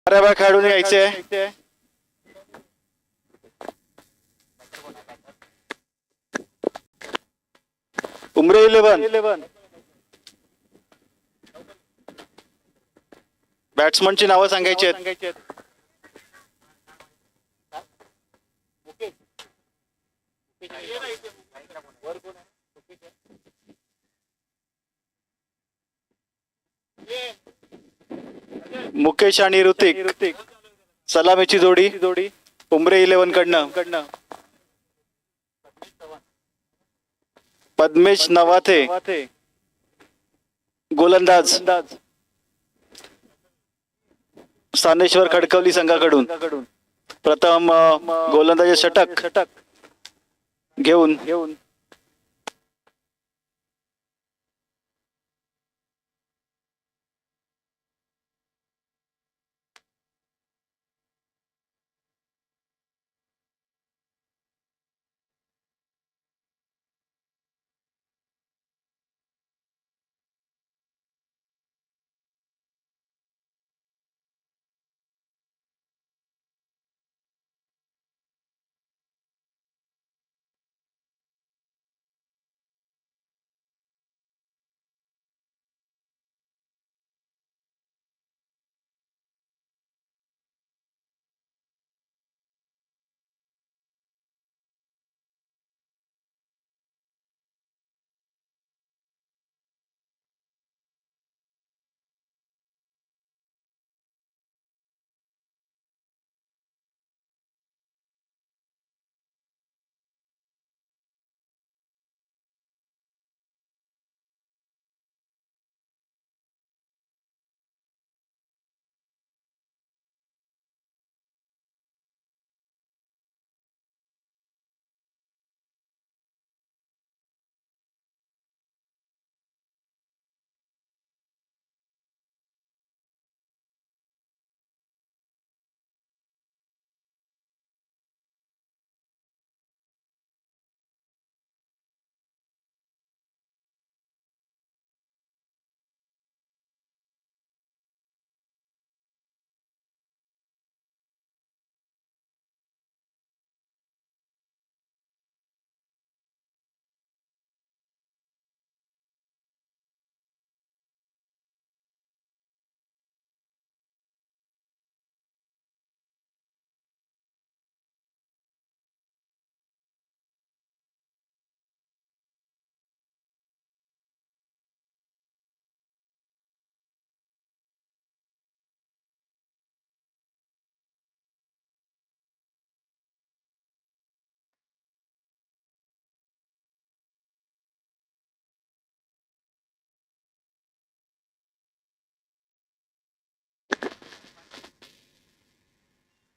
बारा खेळून यायचे. उमरे 11 बॅट्समनची नावं सांगायची आहेत. मुकेश आणि ऋतिक सलामीची जोडी उमरे 11 कडनं. पद्मेश नवाथे गोलंदाज सानेश्वर खडकवली संघाकडून. प्रथम गोलंदाजी षटक घेऊन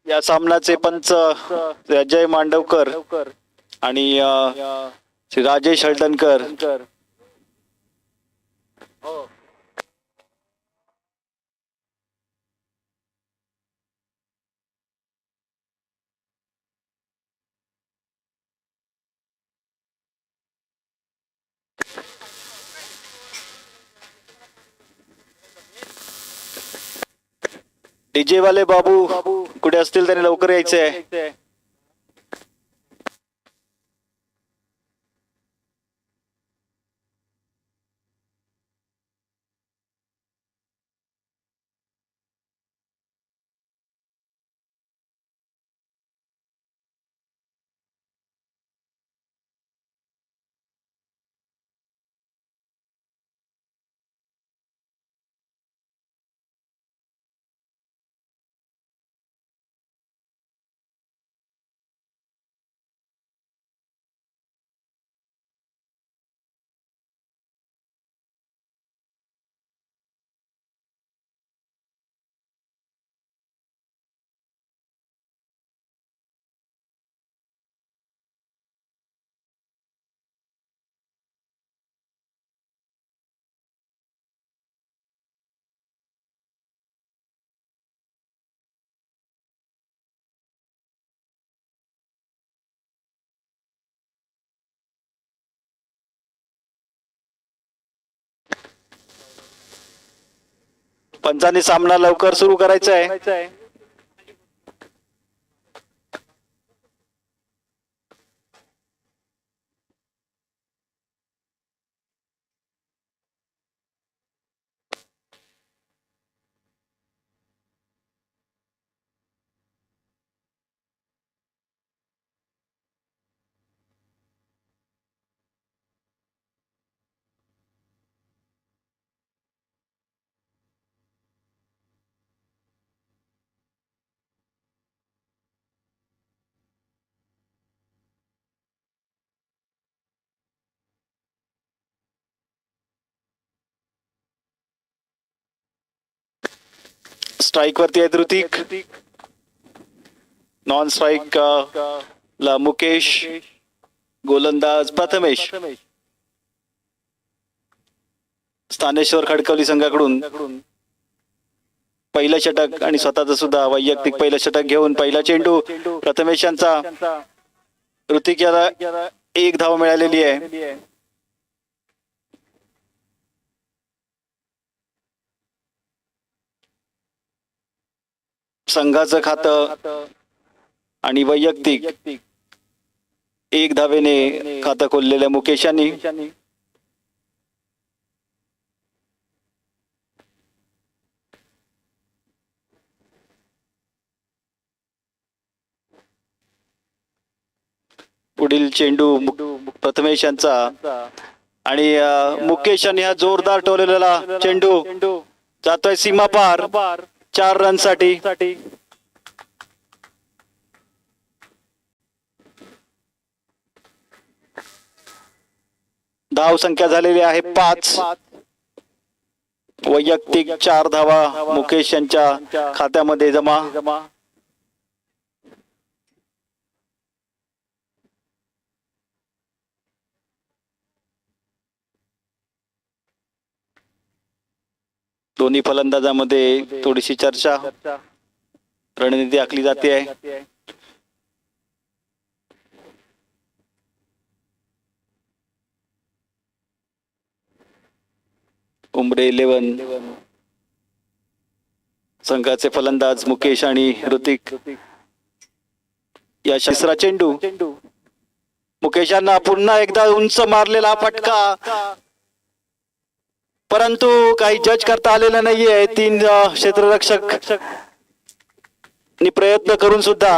या सामन्याचे पंच अजय मांडवकर आणि श्री राजेश हळदणकर. डीजे वाले बाबू कुठे असतील त्यांनी लवकर यायचंय. पंचांनी सामना लवकर सुरू करायचा आहे. स्ट्राइक वरती आहे ऋतिक. नॉन स्ट्राइक ला मुकेश. गोलंदाज प्रथमेश. स्थानेश्वर खडकवली संघाकडून पहिलं षटक आणि स्वतःच सुद्धा वैयक्तिक पहिलं षटक घेऊन पहिला चेंडू प्रथमेश यांचा. ऋतिक याला 1 धाव मिळालेली आहे. संघाचं खातं आणि वैयक्तिक 1 धावेने खातं खोललेल्या मुकेश यांनी. पुढील चेंडू प्रथमेश यांचा आणि मुकेश यांनी हा जोरदार टोललेला चेंडू जातोय सीमा पार 4 रनसाठी. धाव संख्या झालेली आहे 5. वैयक्तिक 4 धावा मुकेश यांच्या खात्यामध्ये जमा. दोन्ही फलंदाजामध्ये थोडीशी चर्चा, रणनीती आखली जाते आहे. उमरे 11 संघाचे फलंदाज मुकेश आणि ऋतिक. या तिसरा चेंडू मुकेशांना पुन्हा एकदा उंच मारलेला फटका, परंतु काही जज करता आलेला नाहीये. 3 क्षेत्ररक्षक प्रयत्न करून सुद्धा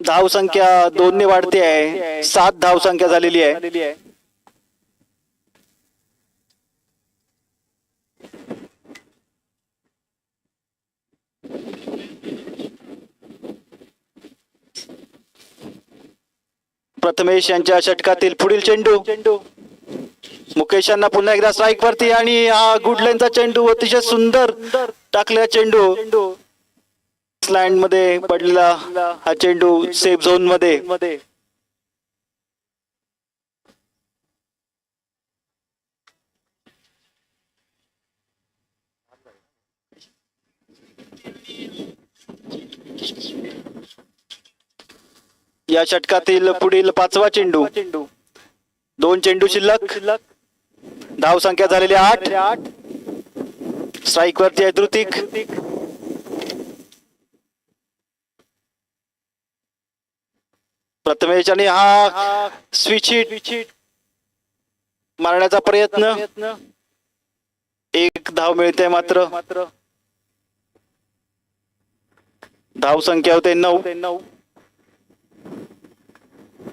धाव संख्या 2 ने वाढते आहे. 7 धाव संख्या झालेली आहे. प्रथमेश यांच्या षटकातील पुढील चेंडू मुकेश यांना पुन्हा एकदा स्ट्राइक वरती आणि हा गुडलाईनचा चेंडू अतिशय सुंदर टाकलेला चेंडू. लँड मध्ये पडलेला हा चेंडू सेफ झोन मध्ये. या षटकातील पुढील 5वा चेंडू. 2 चेंडू शिल्लक. धाव संख्या झालेली 8. स्ट्राइक वरती आहे ऋतिक. प्रथमेश आणि हा स्विच हिट मारण्याचा प्रयत्न. 1 धाव मिळते मात्र. धाव संख्या होते 9.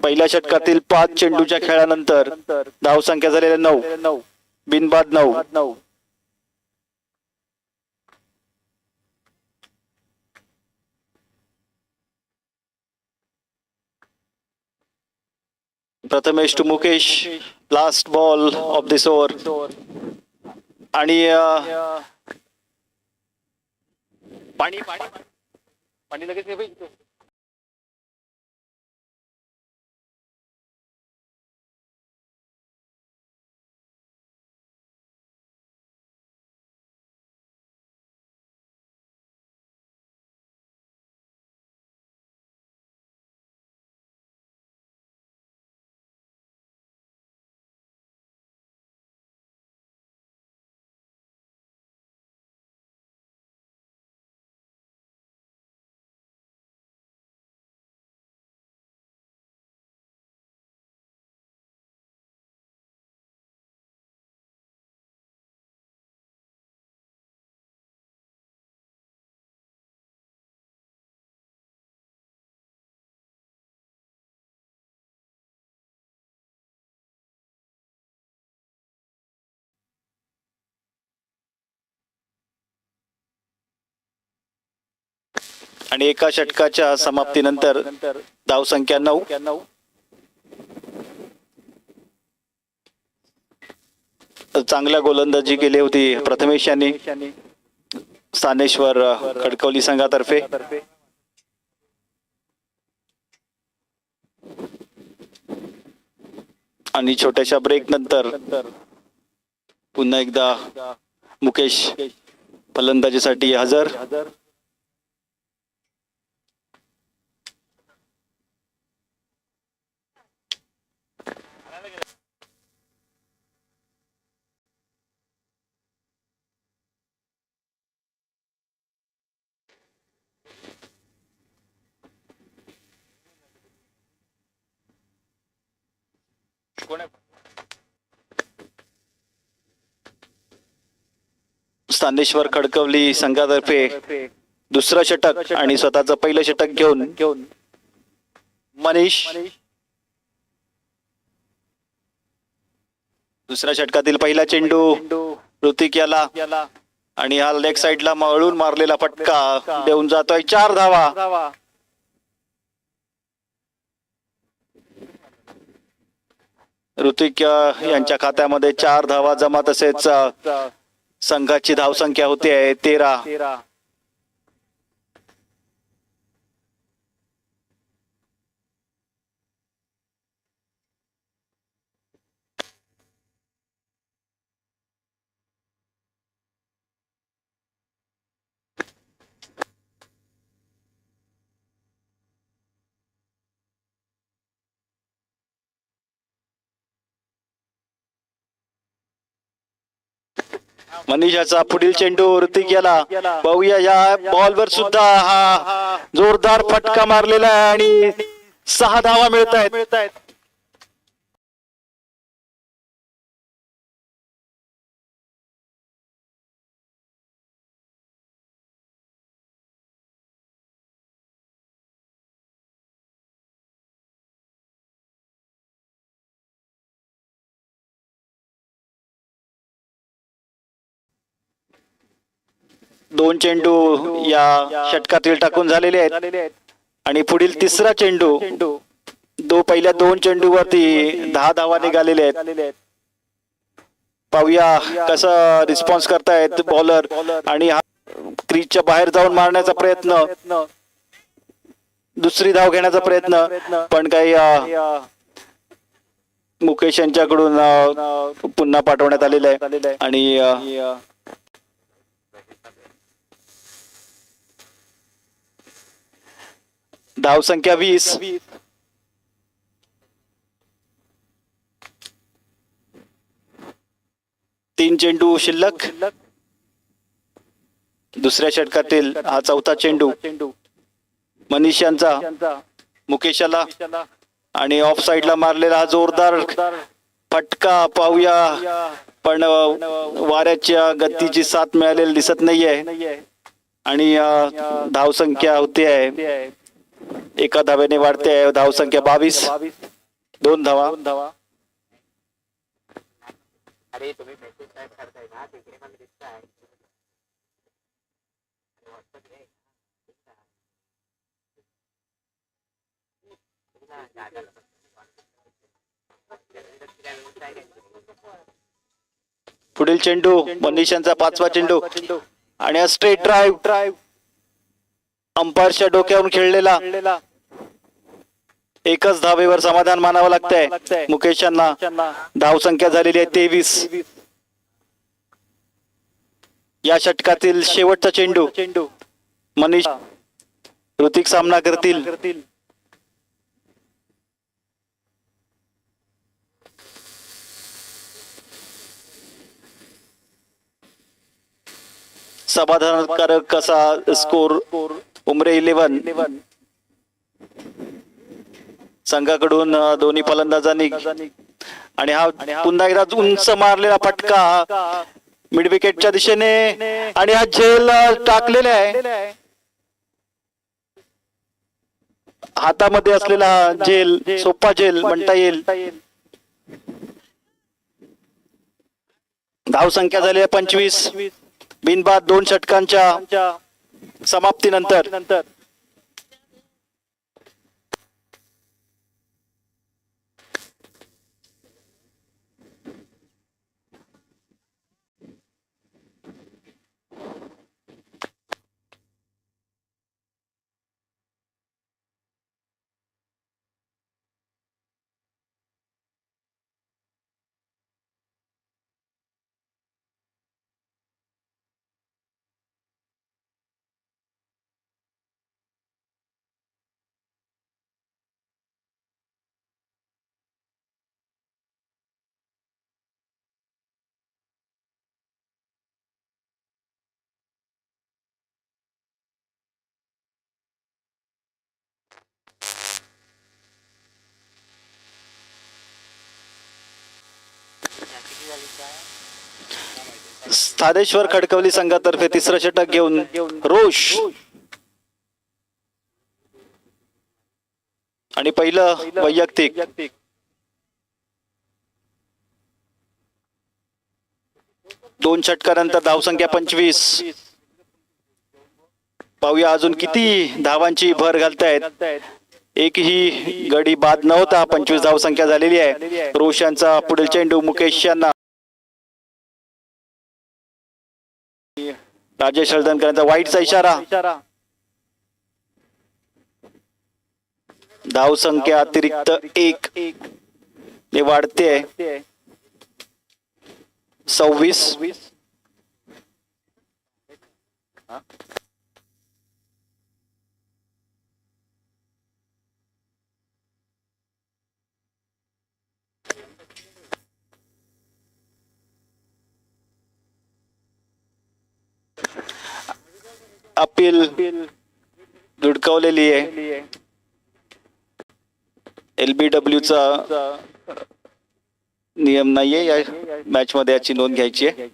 पहिल्या षटकातील 5 चेंडूच्या खेळानंतर धाव संख्या झालेल्या 9. बिनबाद 9. Prathamesh to Mukesh. Last ball of this over. आणि पाणी लगेच आणि एका षटकाच्या समाप्तीनंतर धावसंख्या 9. चांगल्या गोलंदाजी केली होती प्रथमेश यांनी स्थानेश्वर खडकवली संघातर्फे. आणि छोट्याशा ब्रेक नंतर पुन्हा एकदा मुकेश फलंदाजीसाठी हजर. स्थानेश्वर खडकवली संघातर्फे दुसरं षटक आणि स्वतःचं पहिलं षटक घेऊन मनीष दुसऱ्या षटकातील पहिला चेंडू ऋतिक याला आणि हा लेग साइडला मळून मारलेला फटका देऊन जातोय 4 धावा. ऋतिक यांच्या खात्यामध्ये 4 धावा जमा. तसेच संघाची धावसंख्या होते 13. मनीषाचा पुढील चेंडू ऋतिक याला. पाहूया या बॉलवर सुद्धा हा जोरदार फटका मारलेला आहे आणि 6 धावा मिळत आहेत. दोन चेंडू या षटकातील टाकून झालेले आहेत आणि पुढील तिसरा चेंडू पहिल्या 2 चेंडूवरती 10 धावा निघालेले आहेत. पाहूया कसा रिस्पॉन्स करतायत बॉलर आणि हा क्रीजच्या बाहेर जाऊन मारण्याचा प्रयत्न, दुसरी धाव घेण्याचा प्रयत्न, पण काही मुकेश यांच्याकडून पुन्हा पाठवण्यात आलेलं आहे आणि धाव संख्या 20. तीन चेंडू शिल्लक. दुसऱ्या षटकातील हा चौथा चेंडू मनीष यांचा मुकेशाला आणि ऑफ साइडला मारलेला हा जोरदार फटका. पाहूया पण वाऱ्याच्या गतीची साथ मिळालेली दिसत नाहीये आणि धाव संख्या होते आहे 1 धावेने वाढते आहे. धाव संख्या 22. 2 धावा. अरे तुम्ही मेसेज टाइप करताय ना तिकडे मला दिसत आहे. पुढील चेंडू मनीष यांचा 5वा चेंडू आणि स्ट्रेट ड्राइव्ह अंपायरच्या डोक्यावरून खेळलेला. एकच धावेवर समाधान मानावं लागतंय मुकेश यांना. धाव संख्या झालेली आहे 23. या षटकातील शेवटचा चेंडू मनीष ऋतिक सामना करतील. समाधानकारक असा स्कोर उमरे 11 संघाकडून दोन्ही फलंदाजांनी आणि हा पुन्हा एकदा उंच मारलेला फटका मिड विकेटच्या दिशेने आणि हा झेल टाकलेला आहे. हातामध्ये असलेला झेल सोपा झेल म्हणता येईल. धाव संख्या झाली आहे 25. बिनबाद 2 षटकांच्या समाप्तीनंतर स्थानेश्वर खडकवली संघातर्फे तिसरं षटक घेऊन रोष आणि पहिलं वैयक्तिक. दोन षटकानंतर धावसंख्या 25. पाहूया अजून किती धावांची भर घालतायत. एकही गडी बाद नव्हता. 25 धावसंख्या झालेली आहे. रोशांचा पुढील चेंडू मुकेश यांना. राजेश हळदणकरांचा वाईटचा इशारा. धावसंख्या अतिरिक्त 1 ने वाढते. 26. अपील धुडकावलेली आहे. LBW चा नियम नाहीये या मॅच मध्ये, याची नोंद घ्यायची आहे.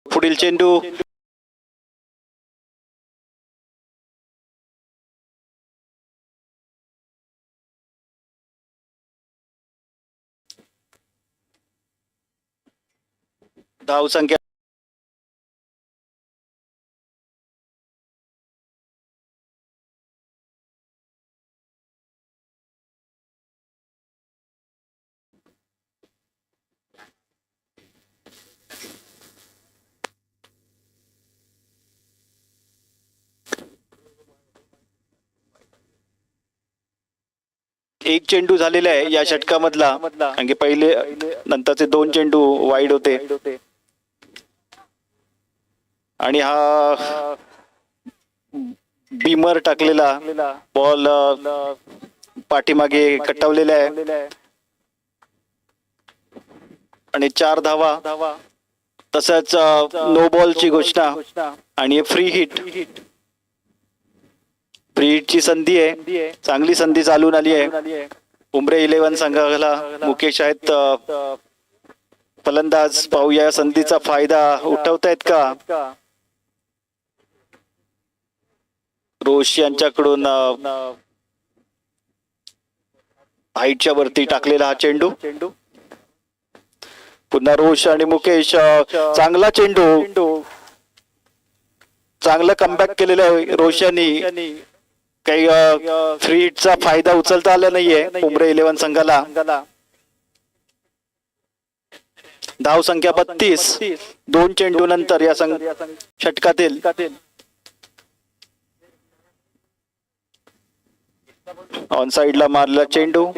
पुढील चेंडू धावसंख्या एक चेंडू झालेला आहे या षटकामधला. कारण पहिले नंतरचे 2 चेंडू वाईड होते. आणि हा बीमर टाकलेला बॉल पाठीमागे कटवलेला आहे. आणि 4 धावा. तसंच नो बॉलची घोषणा आणि फ्री हिट. फ्री हिटची संधी आहे. चांगली संधी चालून आली आहे. उमरे 11 संघाला मुकेश आहेत फलंदाज. पाहूया संधीचा फायदा उठवतायत का. रोश यांच्याकडून हाईटच्या वरती टाकलेला हा चेंडू. पुन्हा रोश आणि मुकेश. चांगला चेंडू. चांगलं कमबॅक केलेलं आहे रोश यांनी. काही फ्री हिटचा फायदा उचलता आला नाहीये उमरे 11 संघाला. धाव संख्या 32. 2 चेंडू नंतर या षटकातील. ऑन साइडला मारला चेंडू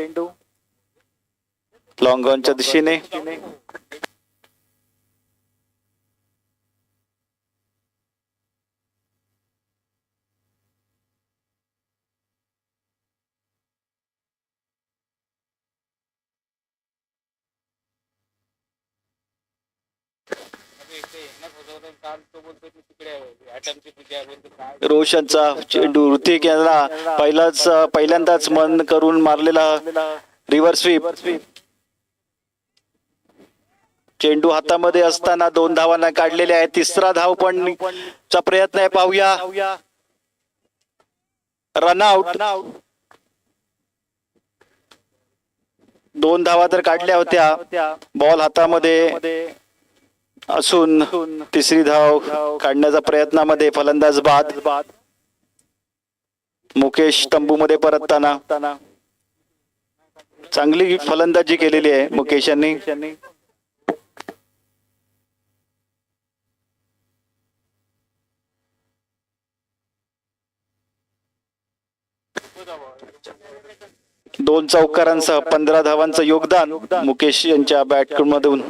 लॉंग ऑनच्या दिशेने. रोशनचा चेंडू ऋतिक यांना पहिल्यांदाच मन करून मारलेला रिव्हर्स स्वीप. चेंडू हातामध्ये असताना 2 धावांना काढलेले आहे. तिसरा धाव पण चा प्रयत्न आहे. पाहूया. रनआउट. 2 धावा तर काढल्या होत्या. बॉल हातामध्ये असून तिसरी धाव काढण्याच्या प्रयत्नामध्ये फलंदाज बाद. मुकेश तंबूमध्ये परतताना चांगली फलंदाजी केलेली आहे मुकेश यांनी. दोन चौकारांसह 15 धावांचं योगदान मुकेश यांच्या बॅटमधून.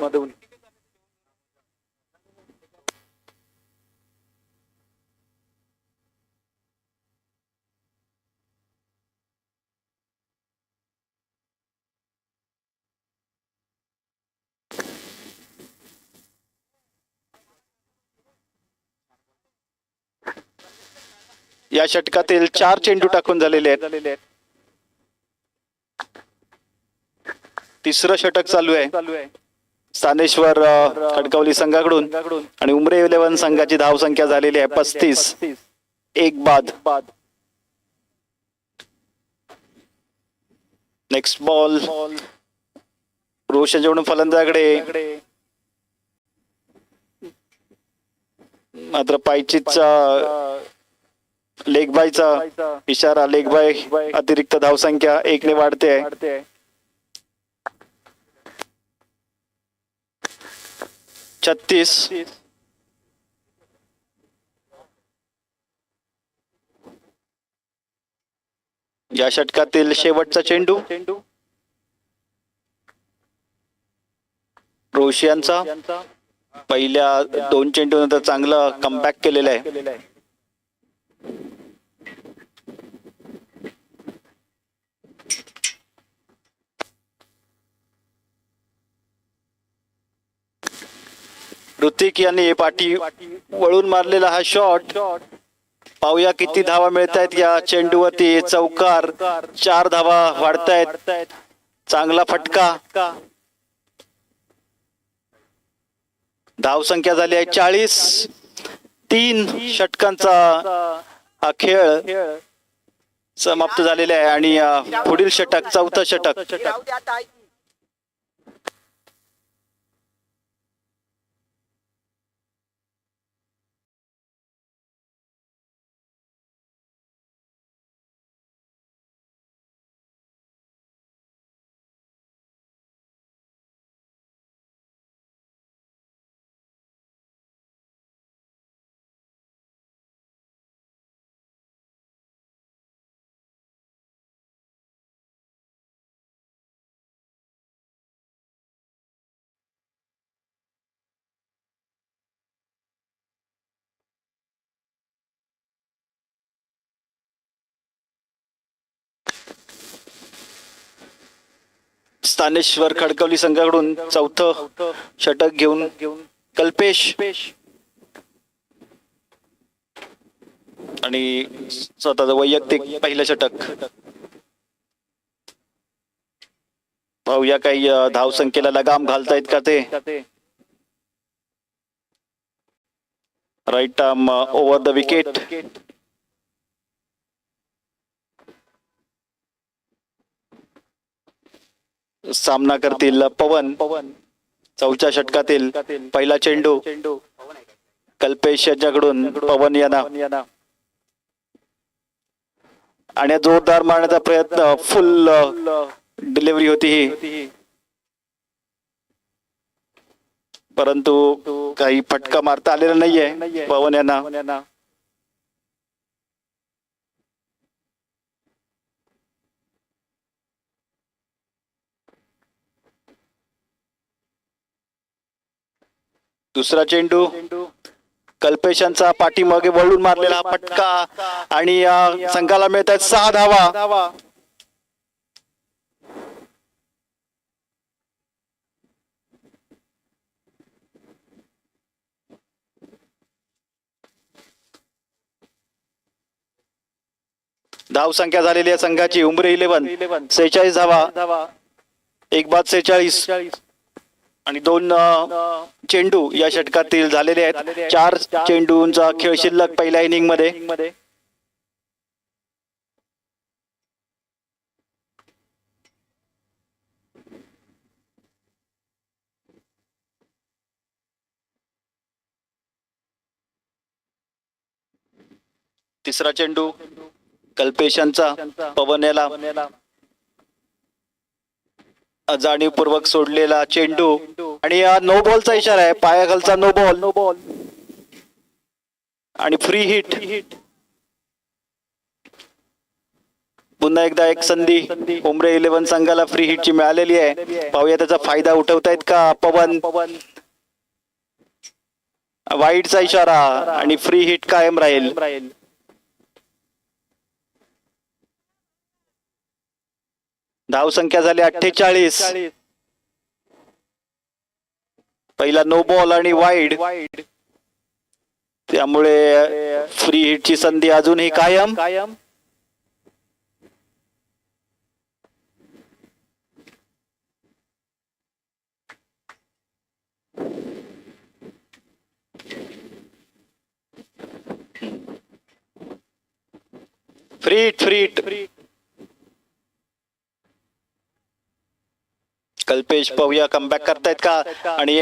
या षटकातील 4 चेंडू टाकून झालेले आहेत. तिसरं षटक चालू आहे स्थानेश्वर खडकवली संघाकडून आणि उमरे 11 संघाची धावसंख्या झालेली आहे 35. एक बाद. नेक्स्ट बॉल रोशन जेवण फलंदाजाकडे, मात्र पायचीचा लेग बायचा इशारा. लेग बाय अतिरिक्त धावसंख्या 1 ने वाढते आहे. छत्तीस. या षटकातील शेवटचा चेंडू रोशियांचा. पहिल्या 2 चेंडू नंतर चांगलं कमबॅक केलेलं आहे. ऋतिक यांनी पाठी वळून मारलेला हा शॉट. पाहूया किती धावा मिळत आहेत या चेंडूवरती. चौकार. 4 धावा वाढतायत. चांगला फटका. धावसंख्या झाली आहे 40. 3 षटकांचा हा खेळ समाप्त झालेला आहे आणि पुढील षटक 4थं षटक. स्थानेश्वर खडकवली संघाकडून 4थं षटक घेऊन कल्पेश आणि स्वतःचं वैयक्तिक पहिलं षटक. पाहूया काही धावसंख्येला लगाम घालतायत का ते. Right arm over the wicket. सामना करतील पवन. 4थ्या षटकातील पहिला चेंडू कल्पेश यांच्याकडून पवन यांना आणि जोरदार मारण्याचा प्रयत्न. फुल डिलिव्हरी होती ही, परंतु काही फटका मारता आलेला नाहीये पवन यांना. दुसरा चेंडू कल्पेशांचा पाठीमागे वळून मारलेला हा फटका आणि संघाला मिळत आहेत 6 धावा. धावसंख्या झालेली आहे संघाची उमरे 11 46 धावा. एक बाद 46 आणि 2 चेंडू या षटकातील झालेले आहेत. 4 चेंडूंचा खेळ शिल्लक पहिल्या इनिंग मध्ये. तिसरा चेंडू कल्पेशांचा पवन याला जाणीवपूर्वक सोडलेला चेंडू आणि नो बॉलचा इशारा आहे. पायाखालचा नो बॉल आणि फ्री हिट. पुन्हा एकदा एक संधी उमरे 11 संघाला फ्री हिटची मिळालेली आहे. पाहूया त्याचा फायदा उठवतायत का पवन. वाईडचा इशारा आणि फ्री हिट कायम राहील. धावसंख्या झाली 48. पहिला नो बॉल आणि वाईड. त्यामुळे फ्री हिटची संधी अजूनही कायम. फ्री कल्पेश पाहूया कमबॅक करतायत का. आणि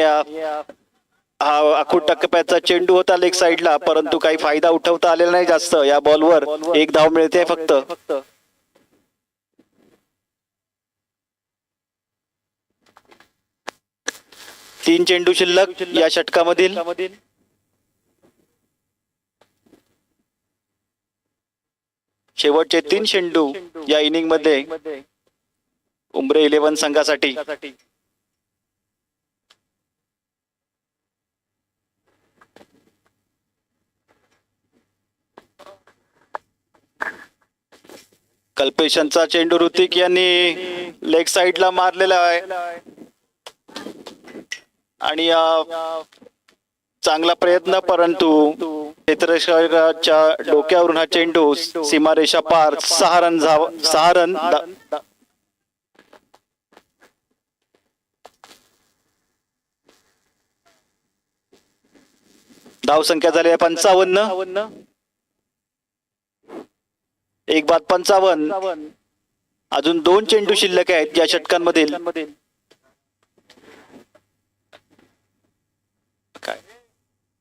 हा आखूड टप्प्याचा चेंडू होता लेग साईडला, परंतु काही फायदा उठवता आलेला नाही जास्त. या बॉलवर एक धाव मिळते फक्त. तीन चेंडू शिल्लक या षटकामधील. शेवटचे 3 चेंडू या इनिंग मध्ये उमरे 11 संघासाठी. कल्पेशांचा चेंडू ऋतिक यांनी लेग साईडला मारलेला आहे आणि चांगला प्रयत्न, परंतु क्षेत्ररक्षकाच्या डोक्यावरून हा चेंडू सीमारेषा पार. 6 रन. धाव संख्या झाली आहे 55. एक बाद 55. अजून 2 चेंडू शिल्लक आहेत या षटकांमधील. काय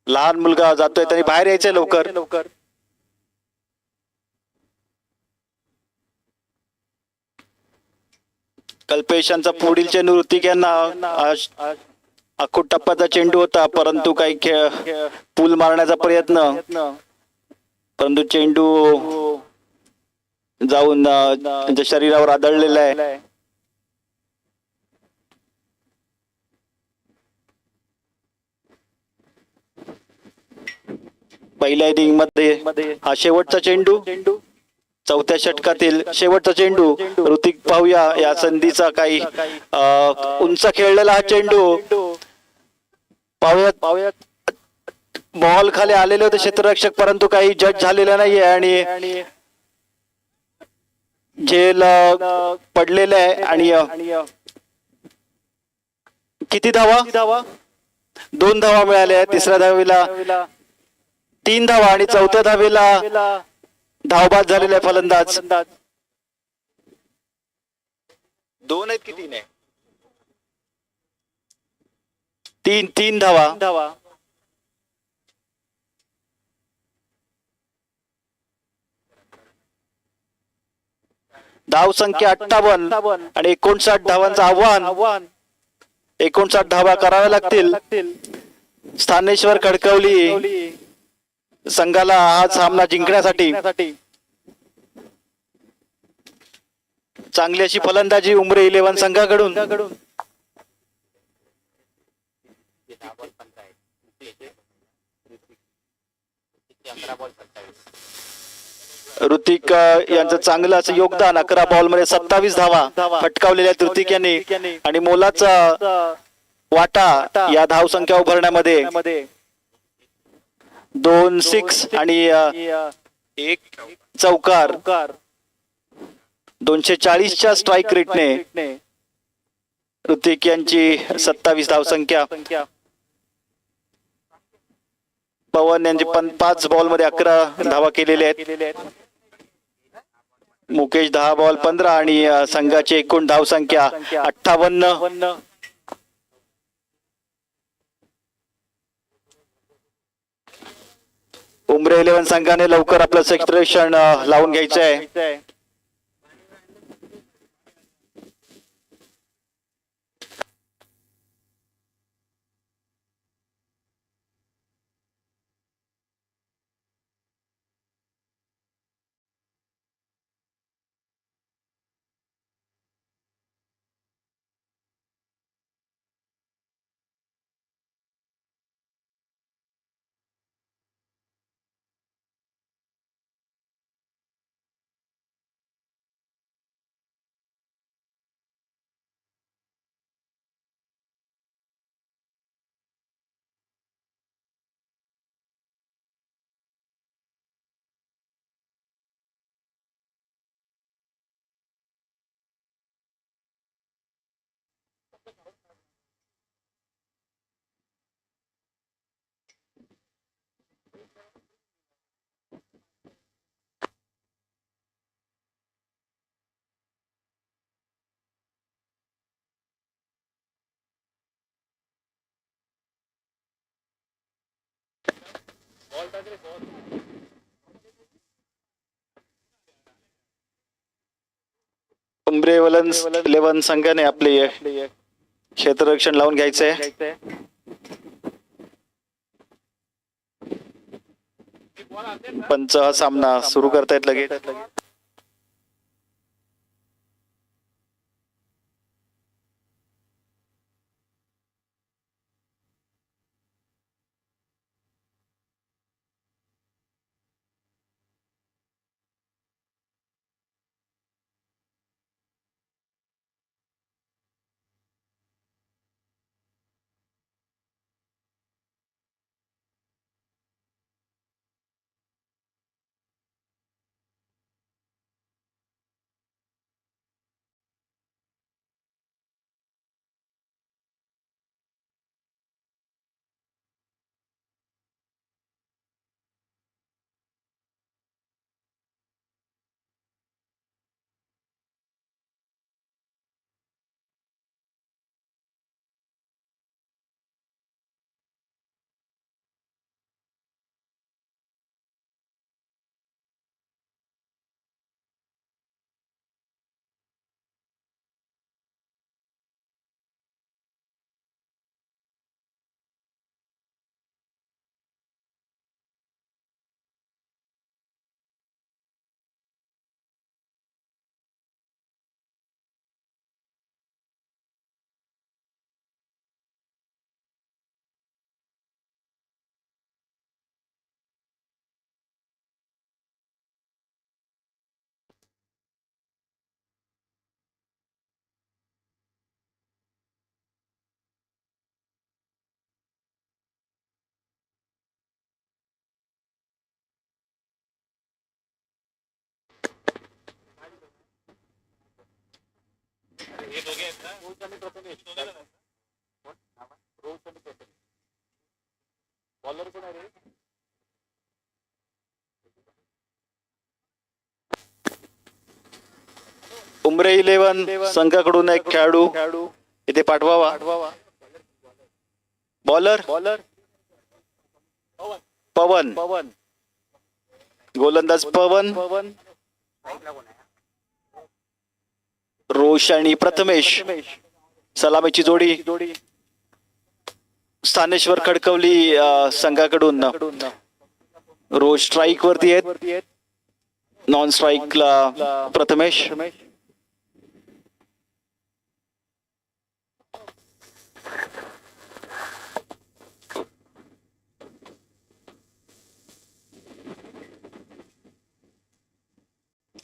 लहान मुलगा जातोय, त्यांनी बाहेर यायचंय लवकर. कल्पेशांचा पुढील चेंडू ऋतिक यांना आखूड टप्प्याचा चेंडू होता, परंतु काही पूल मारण्याचा प्रयत्न, परंतु चेंडू जाऊन त्यांच्या शरीरावर आदळलेला आहे. पहिल्या इनिंग मध्ये हा शेवटचा चेंडू, चौथ्या षटकातील शेवटचा चेंडू. ऋतिक पाहूया या संधीचा काही उंच खेळलेला हा चेंडू. पाहूयात बॉल खाली आलेले होते क्षेत्ररक्षक, परंतु काही जज झालेला नाहीये आणि झेल पडलेलं आहे. आणि किती धावा? 2 धावा मिळाल्या आहेत. तिसऱ्या धावेला 3 धावा आणि चौथ्या धावेला धावबाद झालेला आहे फलंदाज. 2 आहेत की 3 आहे? 3 धावा. धाव संख्या 58 आणि 59 धावांचं आव्हान. 59 धावा कराव्या लागतील. स्थानेश्वर खडकवली संघाला हा सामना जिंकण्यासाठी. चांगली अशी फलंदाजी उमरे 11 संघाकडून. ऋतिक यांचं चांगलं असं योगदान. 11 बॉल मध्ये 27 धावा फटकावलेल्या आहेत ऋतिक यांनी आणि मोलाचा वाटा या धाव संख्या उभारण्यामध्ये. 2 सिक्स आणि 1 चौकार. 240च्या स्ट्राईक रेटने ऋतिक यांची 27 धाव संख्या. पवन यांचे 5 बॉल मध्ये 11 धावा केलेल्या आहेत. मुकेश 10 बॉल 15 आणि संघाची एकूण धाव संख्या 58. उमरे 11 संघाने लवकर आपलं क्षेत्ररक्षण लावून घ्यायचं आहे. उमरे 11 संघाने आपले क्षेत्ररक्षण लावून घ्यायचंय. पंच हा सामना सुरू करतायत लगेच. उमरे 11 संघाकडून एक खेळाडू इथे पाठवावा. बॉलर पवन, गोलंदाज पवन, रोष आणि प्रथमेश सलामीची जोडी. स्थानेश्वर खडकवली संघाकडून रोज स्ट्राईक वरती आहेत. नॉन स्ट्राईकला प्रथमेश.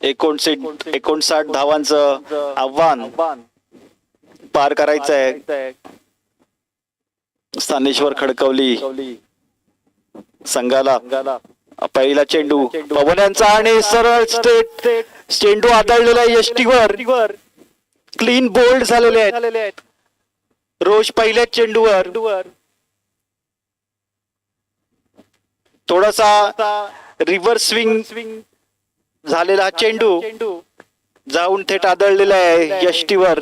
एकोणसाठ 59 धावांचं आव्हान पार करायचं आहे स्थानेश्वर खडकवली संघाला. पहिला चेंडू पवन यांचा आणि सरळ स्ट्रेट चेंडू आदळलेला यष्टीवर. क्लीन बोल्ड झालेले आहेत रोज पहिल्याच चेंडूवर. थोडासा रिव्हर्स स्विंग झालेला हा चेंडू जाऊन थेट आदळलेला आहे यष्टीवर.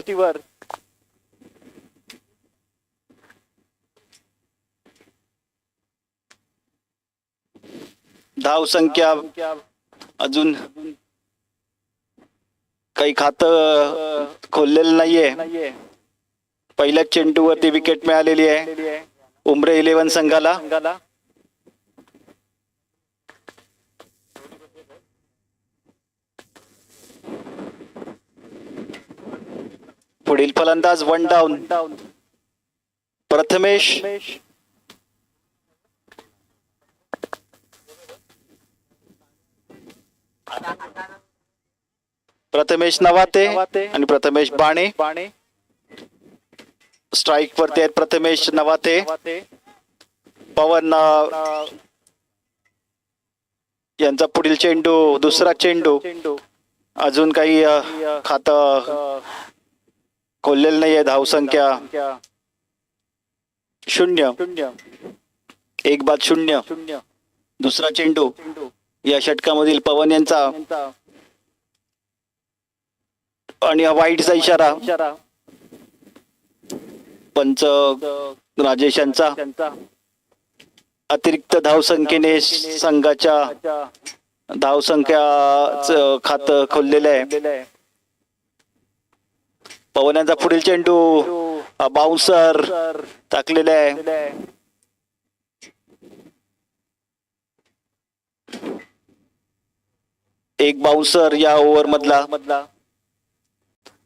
धाव संख्या अजून काही खातं खोललेलं नाहीये. पहिल्याच चेंडूवरती विकेट मिळालेली आहे उमरे 11 संघाला. पुढील फलंदाज 1 डाऊन प्रथमेश. प्रथमेश नवाते आणि प्रथमेश बाणे स्ट्राईक वरती आहेत. प्रथमेश नवाते, पवन यांचा पुढील चेंडू दुसरा चेंडू. अजून काही खातं खोललेलं नाहीये. धावसंख्या 0. एक बाद 0. दुसरा चेंडू या षटकामधील पवन यांचा आणि हा वाईटचा इशारा. पंच राजेश यांचा. अतिरिक्त धावसंख्येने संघाच्या धावसंख्या खातं खोललेलं आहे. पवन यांचा पुढील चेंडू बाउन्सर टाकलेला आहे. एक बाउन्सर या ओव्हर मधला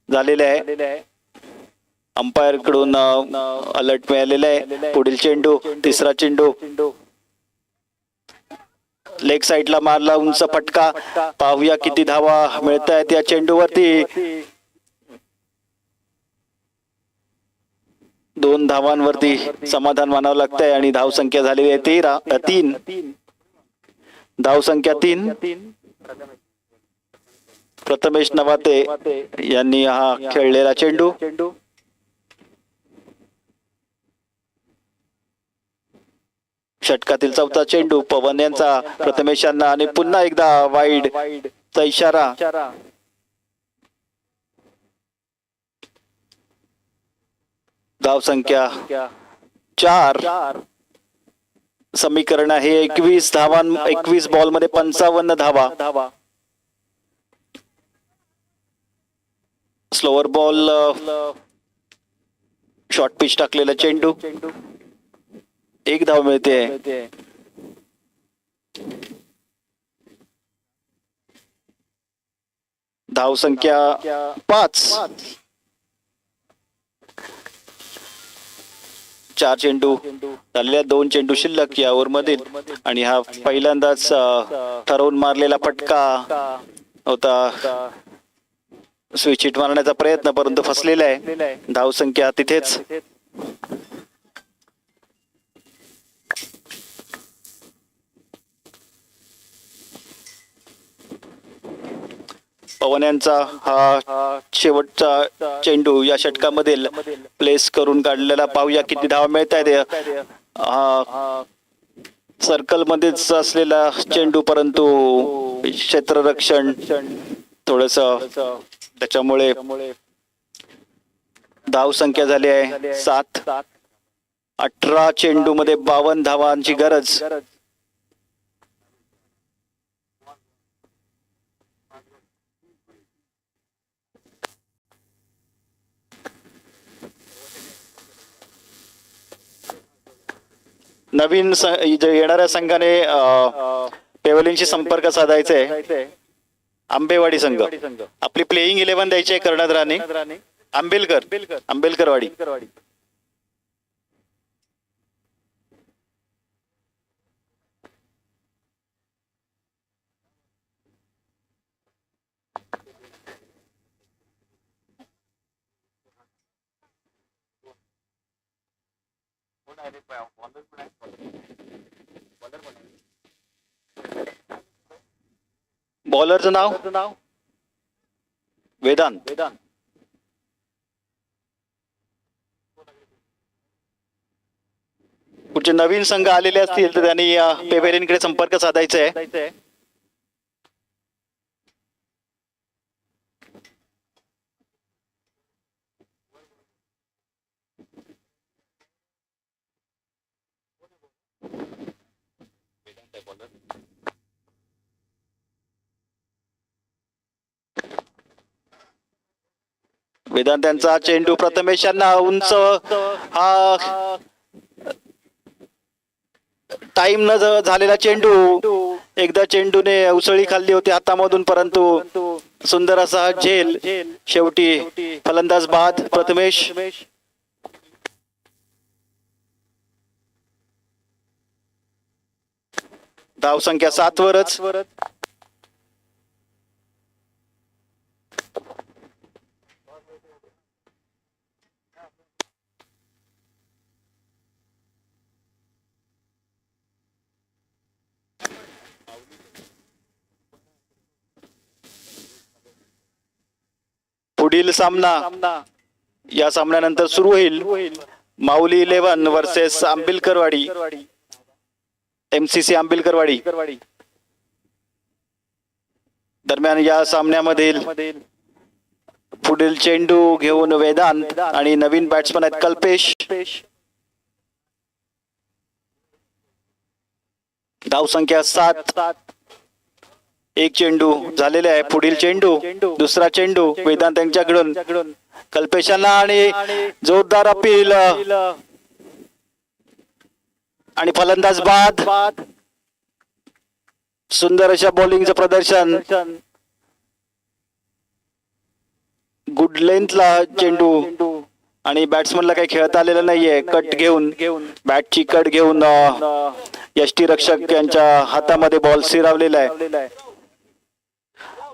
झालेला आहे. अंपायर कडून अलर्ट मिळालेला आहे. पुढील चेंडू तिसरा चेंडू लेग साइडला मारला उंच फटका. पाहूया किती धावा मिळत आहेत या चेंडूवरती. 2 धावांवरती समाधान मानावं लागतंय आणि धावसंख्या झालेली आहे 3. धावसंख्या 3. प्रथमेश नवाते यांनी हा खेळलेला चेंडू. षटकातील चौथा चेंडू पवन यांचा प्रथमेश यांना आणि पुन्हा एकदा वाईडचा इशारा. धावसंख्या 4. समीकरण आहे 21 बॉल मध्ये 55 धावा. स्लोअर बॉल शॉर्ट पिच टाकलेला चेंडू. 1 धाव मिळते. धावसंख्या 5. 4 चेंडू झालेल्या. 2 चेंडू शिल्लक या ओव्हर मधील आणि हा पहिल्यांदाच ठरवून मारलेला फटका होता. स्विच हिट मारण्याचा प्रयत्न परंतु फसलेला आहे. धावसंख्या तिथेच. पवन यांचा हा शेवटचा चेंडू या षटकामधील प्लेस करून काढलेला. पाहूया किती धावा मिळत आहेत. सर्कल मध्येच असलेला चेंडू परंतु क्षेत्ररक्षण थोडस त्याच्यामुळे धावसंख्या झाली आहे 7. 18 चेंडू मध्ये 52 धावांची गरज. नवीन येणाऱ्या संघाने पेवलिनशी संपर्क साधायचा आहे. आंबेवाडी संघ. आपली प्लेइंग 11 द्यायची आहे. कर्णध राणे, आंबेलकरवाडी. बॉलरचं नाव वेदांत. कुठचे नवीन संघ आलेले असतील तर त्यांनी पेवेलिनकडे संपर्क साधायचा आहे. वेदांत यांचा चेंडू प्रथमेश यांना उंच. हा टाइम न झालेला चेंडू. एकदा चेंडूने उसळी खाल्ली होती हातामधून परंतु सुंदर असा झेल. शेवटी फलंदाज बाद प्रथमेश. धावसंख्या 7 वरच. पुढील सामना या सामन्यानंतर सुरू होईल माऊली 11 वर्सेस आंबिलकरवाडी, MCC आंबिलकरवाडी. दरम्यान या सामन्यामधील पुढील चेंडू घेऊन वेदांत आणि नवीन बॅट्समन आहेत कल्पेश. धावसंख्या 7. एक चेंडू झालेले आहे. पुढील चेंडू, दुसरा चेंडू वेदांत यांच्याकडून कल्पेशांना आणि जोरदार अपील आणि फलंदाज बाद. सुंदर अशा बॉलिंगचं प्रदर्शन. गुड लेंथला चेंडू आणि बॅट्समनला काही खेळता आलेलं नाहीये. कट घेऊन, बॅटची कट घेऊन यष्टीरक्षक यांच्या हातामध्ये बॉल सिरावलेला आहे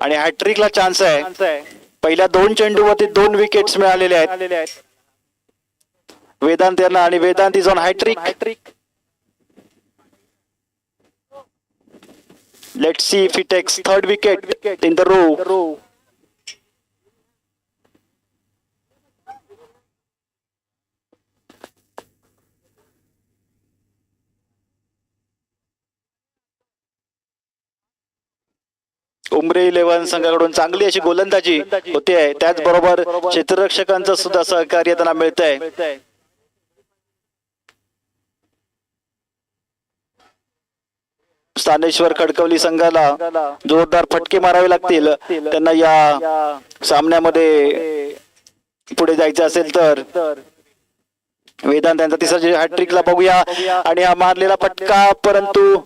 आणि हॅट्रिकला चान्स आहे. पहिल्या 2 चेंडूवरती 2 विकेट्स मिळालेले आहेत वेदांत यांना आणि Vedant is on hattrick. Let's see if he takes 3rd wicket in the row. उमरे 11 संघाकडून चांगली अशी गोलंदाजी होते आहे. त्याचबरोबर क्षेत्ररक्षकांचं सुद्धा सहकार्य त्यांना मिळत आहे. स्थानेश्वर खडकवली संघाला जोरदार फटके मारावे लागतील त्यांना या सामन्यामध्ये पुढे जायचं असेल तर. वेदांत यांचा तिसरा हॅट्रिकला बघूया आणि हा मारलेला फटका, परंतु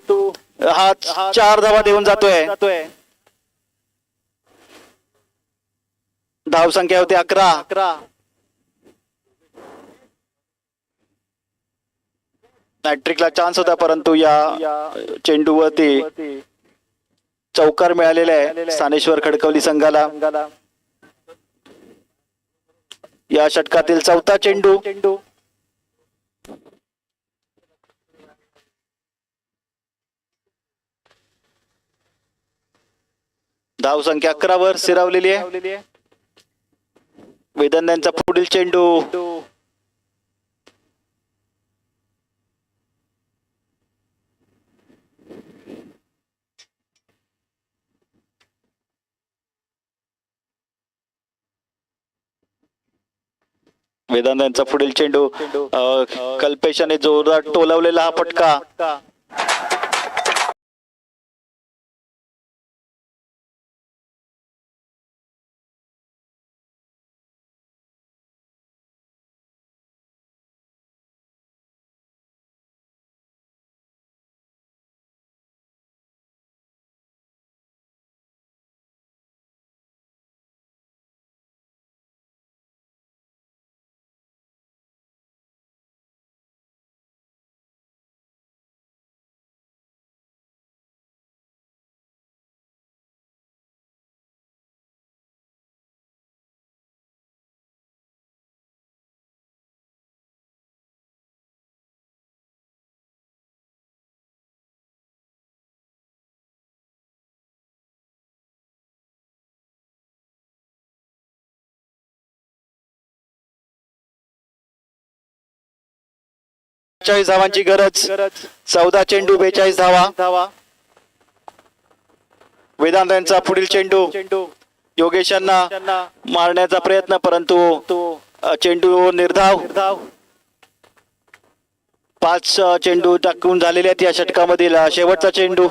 हा 4 धावा देऊन जातोय. धावसंख्या होती 11. हॅट्रिकला चान्स होता परंतु या चेंडूवरती चौकार मिळालेला आहे स्थानेश्वर खडकवली संघाला. या षटकातील 4था चेंडू. धावसंख्या 11 वर सिरावलेली आहे. वेदांत यांचा पुढील चेंडू वेदांत यांचा पुढील चेंडू कल्पेशाने जोरदार टोलवलेला हा फटका. धावांची गरज. 14 चेंडू 42 धावा. वेदांत यांचा पुढील चेंडू योगेशांना मारण्याचा प्रयत्न परंतु चेंडू निर्धाव. 5 चेंडू टाकून झालेले आहेत या षटकामधील शेवटचा चेंडू.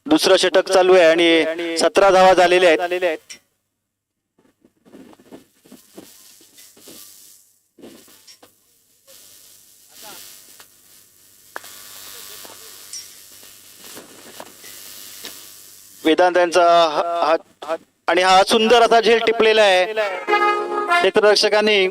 दुसरं षटक चालू आहे आणि 17 धावा झालेल्या आहेत. वेदांत यांचा आणि हा सुंदर असा झेल टिपलेला आहे क्षेत्ररक्षकांनी.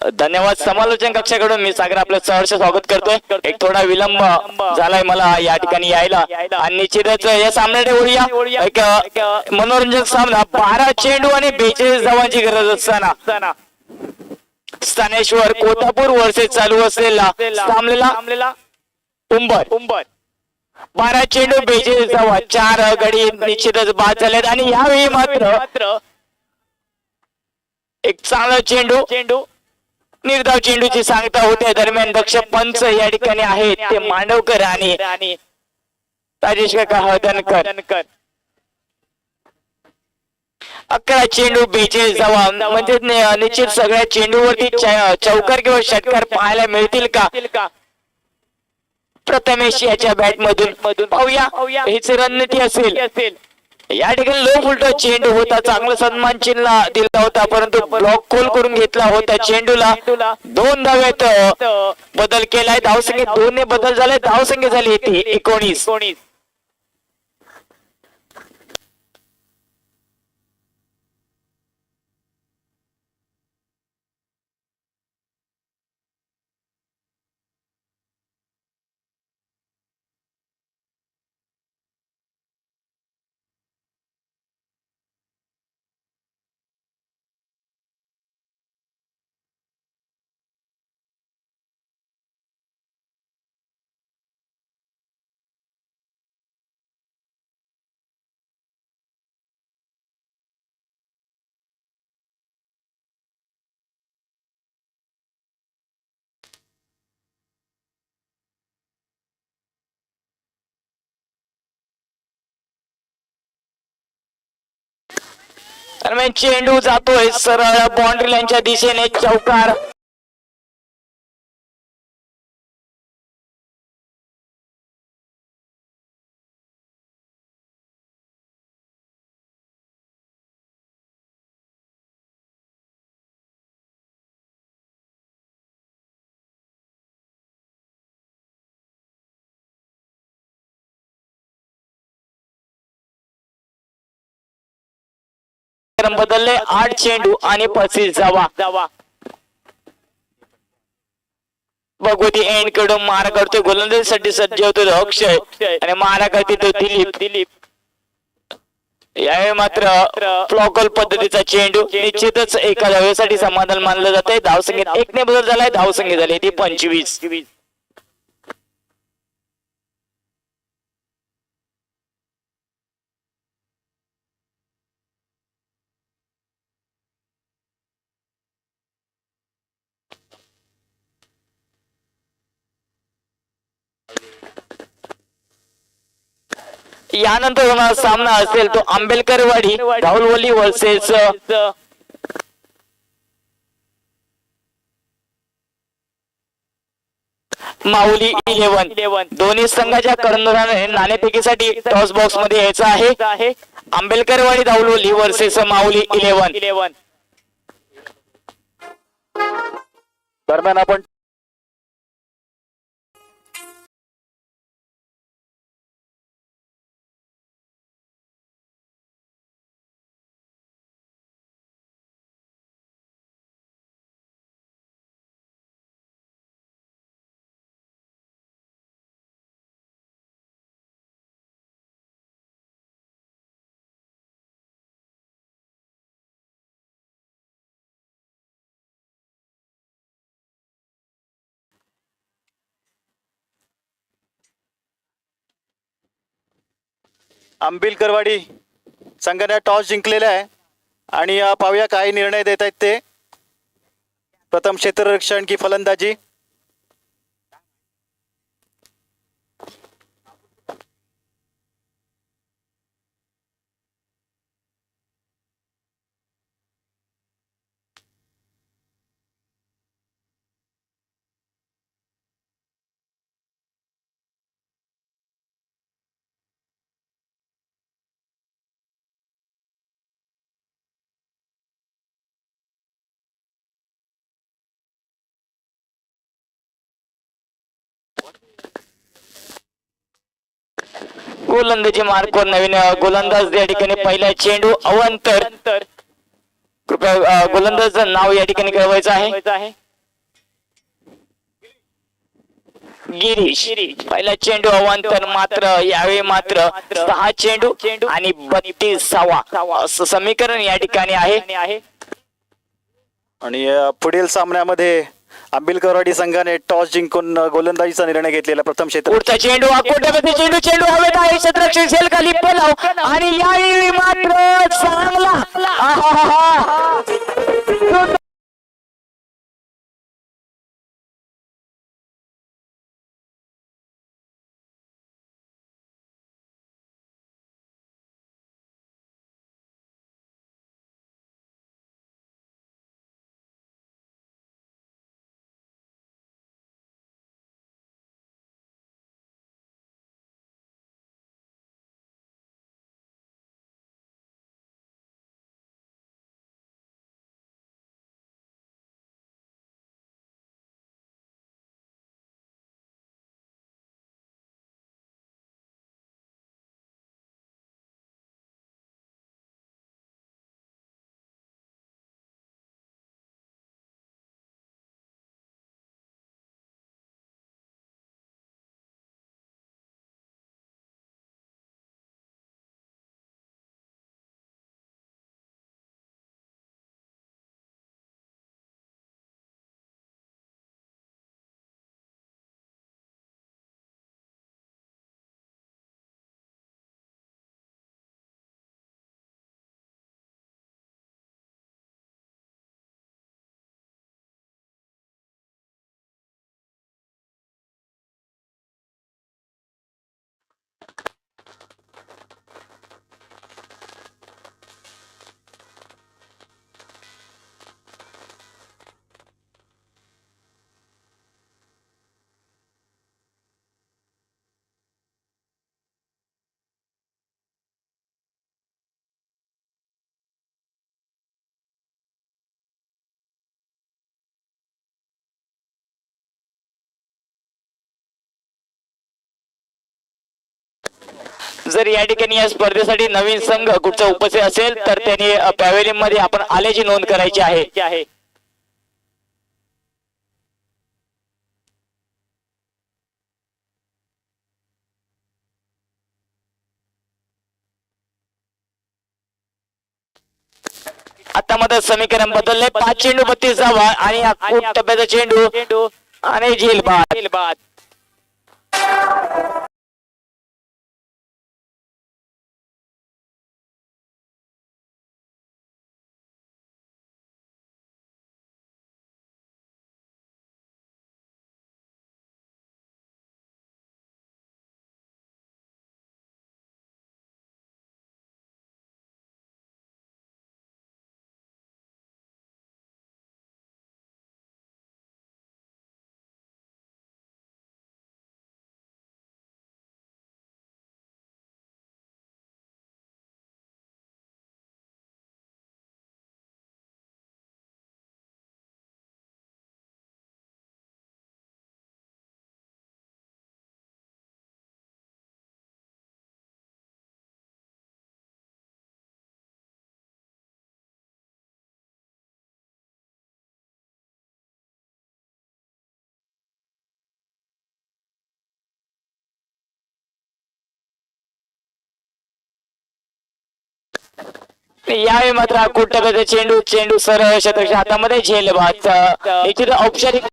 धन्यवाद समालोचन कक्षाकडून मी सागर आपलं सहर्ष स्वागत करतोय. एक थोडा विलंब झालाय मला या ठिकाणी यायला आणि निश्चितच या सामन्याकडे वळूया. एक मनोरंजक सामना 12 चेंडू आणि 42 धावांची गरज असताना स्थानेश्वर कोल्हापूर वर्सेस चालू असलेला सामनेला उंबर 12 चेंडू 42 धावा 4 गडी निश्चितच बाद झालेत आणि यावेळी मात्र एक चांगला चेंडू निर्धाव चेंडूची सांगता होते. दरम्यान दक्ष पंच या ठिकाणी आहेत ते मांडवकर आणि राजेश काका हळदणकर. 11 चेंडू 42 धावा म्हणजे निश्चित सगळ्या चेंडूवरती चौकार किंवा षटकार पाहायला मिळतील का प्रथमेश याच्या बॅट मधून पाहूया हीच रणनीती असेल. या ठिकाणी लो फुलटो चेंडू होता, चांगला सन्मान चिन्ह दिला होता परंतु ब्लॉक खोल करून घेतला होता. चेंडूला 2 धाव्यात बदल केलाय. धावसंख्येत 2 ने बदल झालाय. धावसंख्या झाली ती 19. दरम्यान चेंडू जातोय सरळ बाउंड्री लाईनच्या दिशेने. चौकार बदलले. 8 चेंडू आणि 35 धावा. भगवती एंड कडून मारा करतोय. गोलंदाजीसाठी सज्ज होतो अक्षय आणि मारा करते तो दिलीप. यावेळी मात्र फ्लॉकल पद्धतीचा चेंडू निश्चितच एका धावेसाठी समाधान मानलं जातंय. धावसंख्येत 1 ने बदल झालाय. धावसंख्या झाली ती 25. यानंतर होणारा सामना असेल तो आंबेडकरवाडी राहुलवली वर्सेस माऊली 11. दोन्ही संघाच्या कर्णधाराने नाणेफेकीसाठी टॉस बॉक्स मध्ये यायचं आहे. आंबेडकरवाडी राहुलवली वर्सेस माऊली 11. दरम्यान आपण आंबिलकरवाडी संघाने टॉस जिंकलेला आहे आणि पाहूया काय निर्णय देत आहेत ते. प्रथम क्षेत्ररक्षण की फलंदाजी. गोलंदाजी मार्कवर नवीन गोलंदाज या ठिकाणी पहिला चेंडू अवंतर. कृपया गोलंदाज नाव या ठिकाणी कळवायचं आहे. गिरीश. पहिला चेंडू अवांतर मात्र यावेळी मात्र 6 चेंडू आणि 32 असं समीकरण या ठिकाणी आहे. आणि पुढील सामन्यामध्ये आंबिलकरवाडी संघाने टॉस जिंकून गोलंदाजीचा निर्णय घेतलेला. प्रथम क्षेत्र पुढचा चेंडू अकोट्यामध्ये चेंडू हवेत आहे. क्षेत्ररक्षक सेल खाली पलाव आणि यावेळी मात्र चांगला जर या ठिकाणी या स्पर्धेसाठी नवीन संघ कुठचा उपस्थित असेल तर त्यांनी पॅव्हेलियन मध्ये आपण आल्याची नोंद करायची आहे. आता मात्र समीकरण बदलले. 5 चेंडू 32 धावा आणि हा खूप टप्प्याचा चेंडू आणि झेलबाद. यावेळी मात्र हा खूप टप्प्याचा चेंडू सरळ शतक हातामध्ये झेलबाद. औपचारिक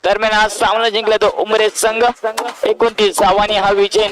दरम्यान आज सामना जिंकला तो उमरेज संघ 29 धावांनी हा विजय